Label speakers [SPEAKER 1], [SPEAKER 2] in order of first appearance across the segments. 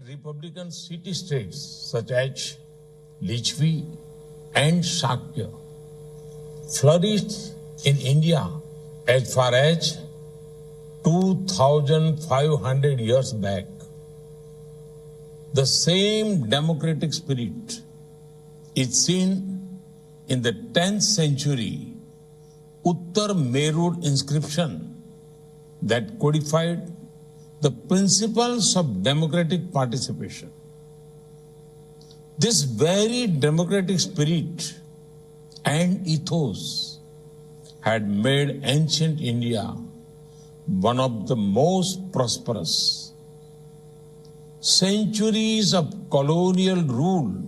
[SPEAKER 1] Republican city-states such as Lichvi and Shakya flourished in India as far as 2,500 years back. The same democratic spirit is seen in the 10th century Uttar Merud inscription that codified the principles of democratic participation. This very democratic spirit and ethos had made ancient India one of the most prosperous. Centuries of colonial rule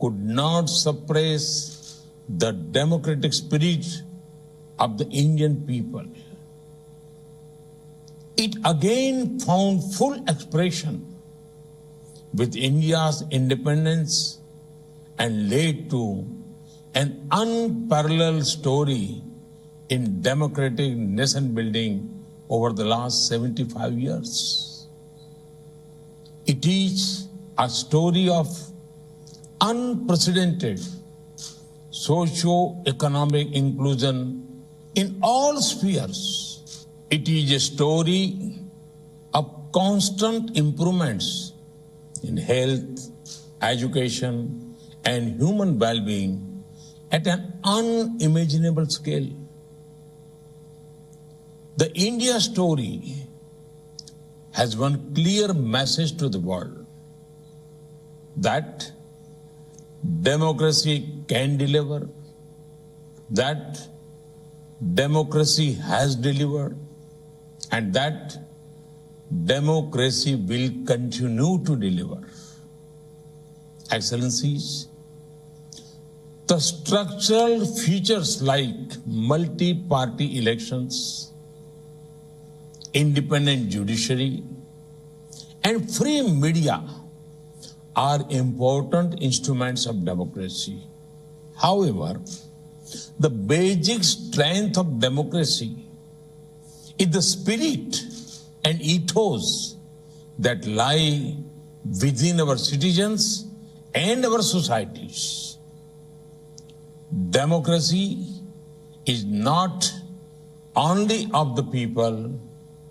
[SPEAKER 1] could not suppress the democratic spirit of the Indian people. It again found full expression with India's independence and led to an unparalleled story in democratic nation building over the last 75 years. It is a story of unprecedented socio-economic inclusion in all spheres. It is a story of constant improvements in health, education, and human well-being at an unimaginable scale. The India story has one clear message to the world that democracy can deliver, that democracy has delivered, and that democracy will continue to deliver. Excellencies, the structural features like multi-party elections, independent judiciary, and free media are important instruments of democracy. However, the basic strength of democracy is the spirit and ethos that lie within our citizens and our societies. Democracy is not only of the people,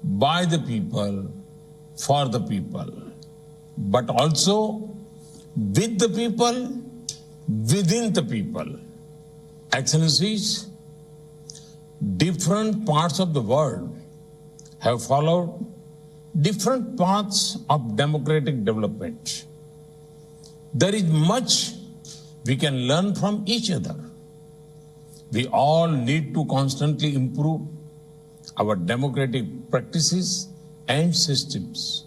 [SPEAKER 1] by the people, for the people, but also with the people, within the people. Excellencies, different parts of the world have followed different paths of democratic development. There is much we can learn from each other. We all need to constantly improve our democratic practices and systems.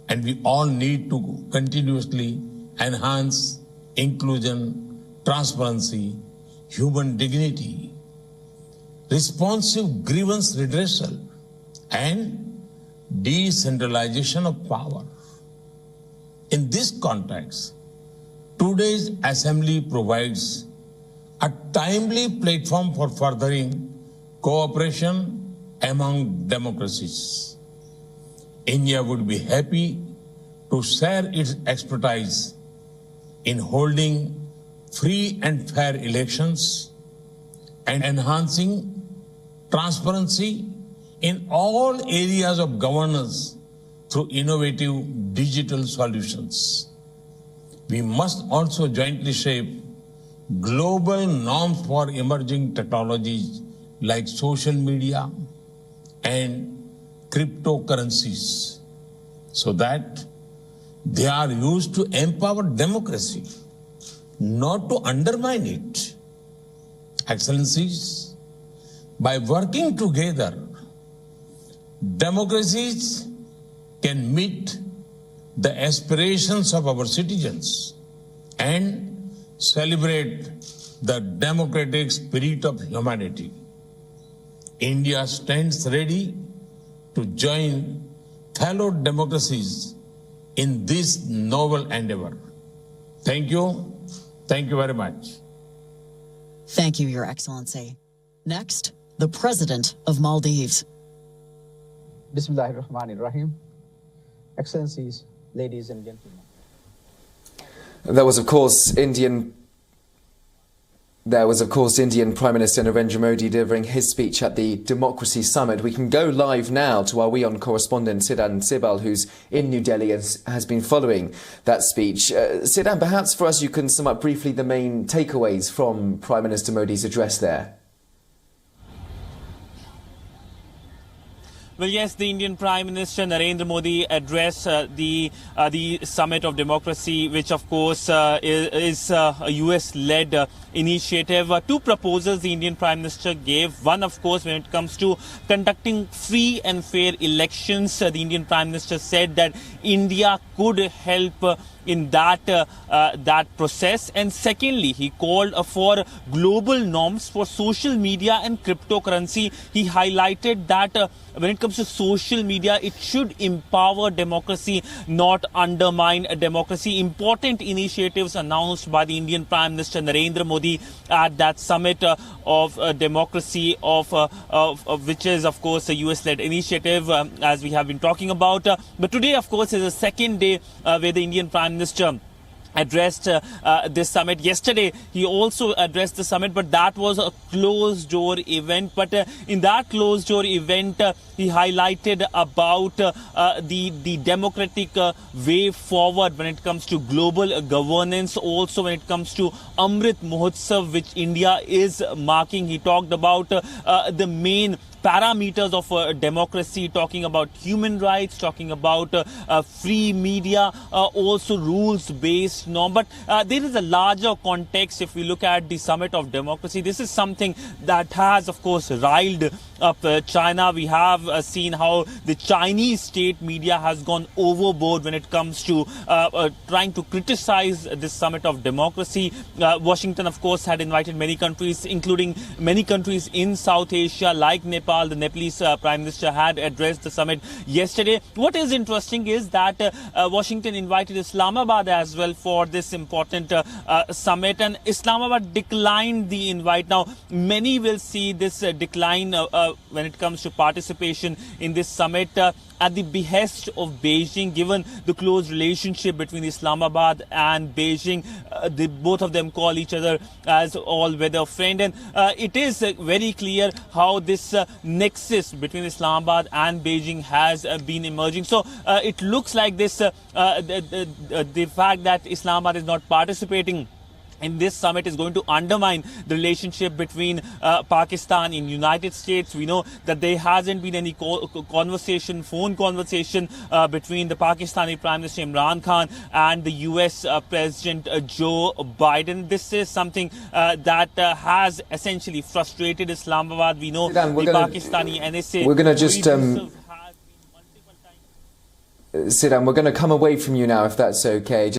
[SPEAKER 1] And we all need to continuously enhance inclusion, transparency, human dignity, responsive grievance redressal, and decentralization of power. In this context, today's assembly provides a timely platform for furthering cooperation among democracies. India would be happy to share its expertise in holding free and fair elections and enhancing transparency in all areas of governance through innovative digital solutions. We must also jointly shape global norms for emerging technologies like social media and cryptocurrencies so that they are used to empower democracy, not to undermine it. Excellencies, by working together, democracies can meet the aspirations of our citizens and celebrate the democratic spirit of humanity. India stands ready to join fellow democracies in this noble endeavor. Thank you. Thank you very much.
[SPEAKER 2] Thank you, Your Excellency. Next, the President of Maldives.
[SPEAKER 3] Bismillahirrahmanirrahim. Excellencies, ladies and gentlemen.
[SPEAKER 4] There was, of course, Indian Prime Minister Narendra Modi delivering his speech at the Democracy Summit. We can go live now to our WION correspondent, Siddhan Sibal, who's in New Delhi and has been following that speech. Siddhan, perhaps for us you can sum up briefly the main takeaways from Prime Minister Modi's address there.
[SPEAKER 5] Well, yes, the Indian Prime Minister Narendra Modi addressed the Summit of Democracy, which of course is a US-led initiative. Two proposals the Indian Prime Minister gave. One, of course, when it comes to conducting free and fair elections, the Indian Prime Minister said that India could help in that process. And secondly, he called for global norms for social media and cryptocurrency. He highlighted that when it comes to social media, it should empower democracy, not undermine democracy. Important initiatives announced by the Indian Prime Minister Narendra Modi at that summit of democracy, of which is, of course, a US-led initiative, as we have been talking about. But today, of course, is the second day where the Indian Prime Minister addressed this summit. Yesterday, he also addressed the summit, but that was a closed-door event. But in that closed-door event, he highlighted about the democratic way forward when it comes to global governance, also when it comes to Amrit Mahotsav, which India is marking. He talked about the main parameters of democracy, talking about human rights, talking about free media, also rules-based norm. But there is a larger context. If we look at the Summit of Democracy, this is something that has, of course, riled up China. We have seen how the Chinese state media has gone overboard when it comes to trying to criticize this Summit of Democracy. Washington, of course, had invited many countries, including many countries in South Asia, like Nepal. The Nepalese Prime Minister had addressed the summit yesterday. What is interesting is that Washington invited Islamabad as well for this important summit, and Islamabad declined the invite. Now, many will see this decline when it comes to participation in this summit at the behest of Beijing, given the close relationship between Islamabad and Beijing. Both of them call each other as all-weather friend, and it is very clear how this nexus between Islamabad and Beijing has been emerging. So it looks like this, the fact that Islamabad is not participating in this summit is going to undermine the relationship between Pakistan and United States. We know that there hasn't been any phone conversation between the Pakistani Prime Minister Imran Khan and the US President Joe Biden. This is something that has essentially frustrated Islamabad. We know Pakistani NSA...
[SPEAKER 4] We're going to just... Siddhan, we're going to come away from you now, if that's okay.